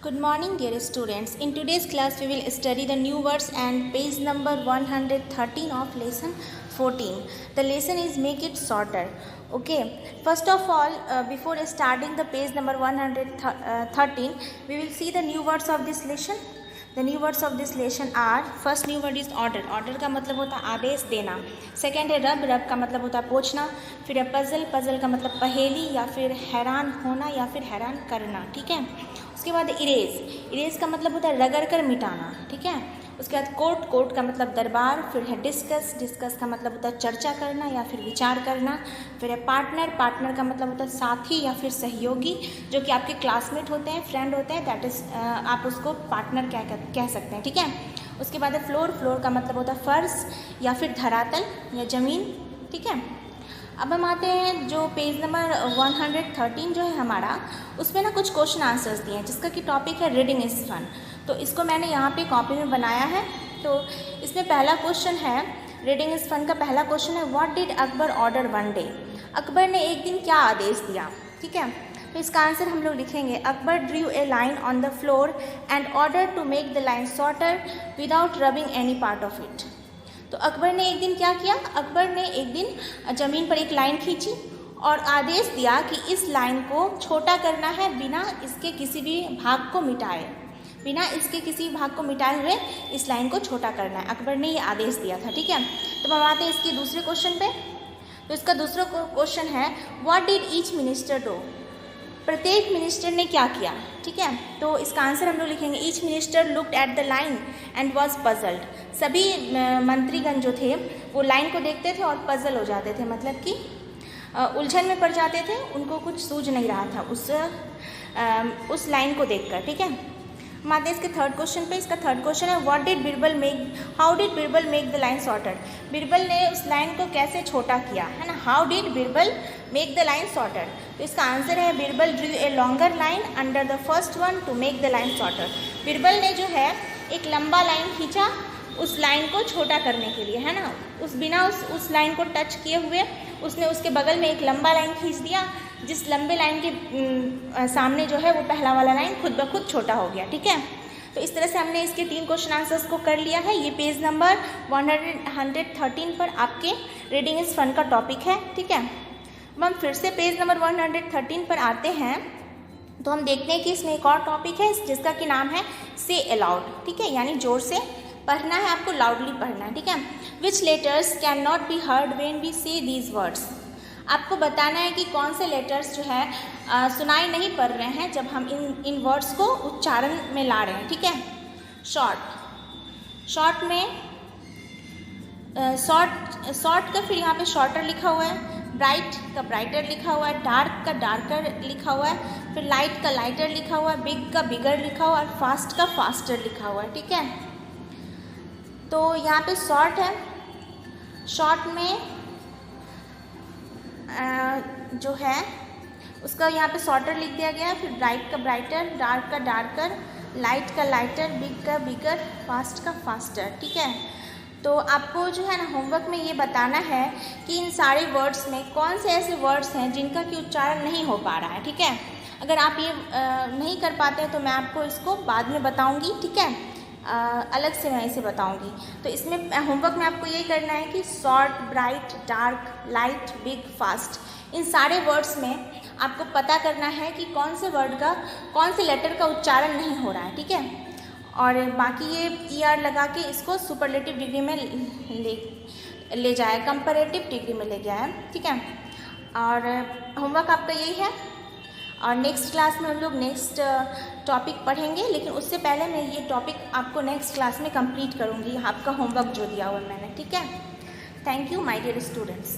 Good morning, dear students. In today's class, we will study the new words and page number 113 of lesson 14. The lesson is make it shorter. Okay. First of all, before starting the page number 113, we will see the new words of this lesson. The new words of this lesson are, first new word is order. Order का मतलब होता है आदेश देना. Second है रब. रब का मतलब होता है पूछना. फिर है पजल. पजल का मतलब पहेली या फिर हैरान होना या फिर हैरान करना. ठीक है. उसके बाद इरेज. इरेज का मतलब होता है रगड़ कर मिटाना. ठीक है. उसके बाद कोर्ट. कोर्ट का मतलब दरबार. फिर है डिस्कस. डिस्कस का मतलब होता है चर्चा करना या फिर विचार करना. फिर है पार्टनर. पार्टनर का मतलब होता है साथी या फिर सहयोगी, जो कि आपके क्लासमेट होते हैं, फ्रेंड होते हैं, दैट इज़ आप उसको पार्टनर कह सकते हैं. ठीक है. उसके बाद है फ्लोर. फ्लोर का मतलब होता है फर्श या फिर धरातल या ज़मीन. ठीक है. अब हम आते हैं जो पेज नंबर 113 जो है हमारा, उसमें ना कुछ क्वेश्चन आंसर्स दिए हैं, जिसका कि टॉपिक है रीडिंग इज़ फन. तो इसको मैंने यहाँ पे कॉपी में बनाया है. तो इसमें पहला क्वेश्चन है, रीडिंग इज़ फन का पहला क्वेश्चन है, what did Akbar order one day. Akbar ने एक दिन क्या आदेश दिया. ठीक है. तो इसका आंसर हम लोग लिखेंगे, Akbar drew a line on the floor and order to make the line shorter without rubbing any part of it. तो अकबर ने एक दिन क्या किया, अकबर ने एक दिन ज़मीन पर एक लाइन खींची और आदेश दिया कि इस लाइन को छोटा करना है बिना इसके किसी भी भाग को मिटाए. बिना इसके किसी भाग को मिटाए हुए इस लाइन को छोटा करना है. अकबर ने ये आदेश दिया था. ठीक है. तो हम आते हैं इसके दूसरे क्वेश्चन पे. तो इसका दूसरा क्वेश्चन है, what did each minister do. प्रत्येक मिनिस्टर ने क्या किया. ठीक है. तो इसका आंसर हम लोग लिखेंगे, each minister looked at the line and was puzzled. सभी मंत्रीगण जो थे वो लाइन को देखते थे और पजल हो जाते थे, मतलब कि उलझन में पड़ जाते थे, उनको कुछ सूझ नहीं रहा था उस लाइन को देखकर. ठीक है. हम आते हैं इसके थर्ड क्वेश्चन पे. इसका थर्ड क्वेश्चन है, what did Birbal make, how did Birbal make the line shorter. Birbal ने उस लाइन को कैसे छोटा किया, है ना. How did Birbal make the line shorter. तो इसका आंसर है, Birbal Drew a longer line under the first one two make the line shorter. Birbal ने जो है एक लंबा लाइन खींचा उस लाइन को छोटा करने के लिए, है ना. बिना उस लाइन को टच किए हुए उसने उसके बगल में एक लंबा लाइन खींच दिया, जिस लंबे लाइन के सामने जो है वो पहला वाला लाइन खुद ब खुद छोटा हो गया. ठीक है. तो इस तरह से हमने इसके 3 क्वेश्चन आंसर्स को कर लिया है. ये पेज नंबर 113 पर आपके रीडिंग इज़ फन का टॉपिक है. ठीक है. अब हम फिर से पेज नंबर 113 पर आते हैं. तो हम देखते हैं कि इसमें एक और टॉपिक है जिसका कि नाम है से अलाउड. ठीक है. यानी जोर से पढ़ना है, आपको लाउडली पढ़ना है. ठीक है. Which letters can not be heard when we say these words. आपको बताना है कि कौन से लेटर्स जो है सुनाई नहीं पड़ रहे हैं जब हम इन वर्ड्स को उच्चारण में ला रहे हैं. ठीक है. शॉर्ट. शॉर्ट में शॉर्ट का फिर यहाँ पे शॉर्टर लिखा हुआ है, ब्राइट का ब्राइटर लिखा हुआ है, डार्क का डार्कर लिखा हुआ है, फिर लाइट का लाइटर लिखा हुआ है, बिग का बिगर लिखा हुआ है और फास्ट का फास्टर लिखा हुआ है. ठीक है. तो यहाँ पे शॉर्ट है. शॉर्ट में जो है उसका यहाँ पे शॉर्टर लिख दिया गया है, फिर ब्राइट का ब्राइटर, डार्क का डार्कर, लाइट का लाइटर, बिग का बिगर, फास्ट का फास्टर. ठीक है. तो आपको जो है ना होमवर्क में ये बताना है कि इन सारे वर्ड्स में कौन से ऐसे वर्ड्स हैं जिनका कि उच्चारण नहीं हो पा रहा है. ठीक है. अगर आप ये नहीं कर पाते हैं तो मैं आपको इसको बाद में बताऊंगी. ठीक है. अलग से मैं इसे बताऊंगी. तो इसमें होमवर्क में आपको ये करना है कि short, bright, dark, light, big, fast, इन सारे वर्ड्स में आपको पता करना है कि कौन से वर्ड का, कौन से लेटर का उच्चारण नहीं हो रहा है. ठीक है. और बाकी ये ER लगा के इसको सुपरलेटिव डिग्री में ले जाए, कंपैरेटिव डिग्री में ले गया है. ठीक है. और होमवर्क आपका यही है. और नेक्स्ट क्लास में हम लोग नेक्स्ट टॉपिक पढ़ेंगे, लेकिन उससे पहले मैं ये टॉपिक आपको नेक्स्ट क्लास में कंप्लीट करूँगी, आपका होमवर्क जो दिया हुआ है मैंने. ठीक है. Thank you my dear students.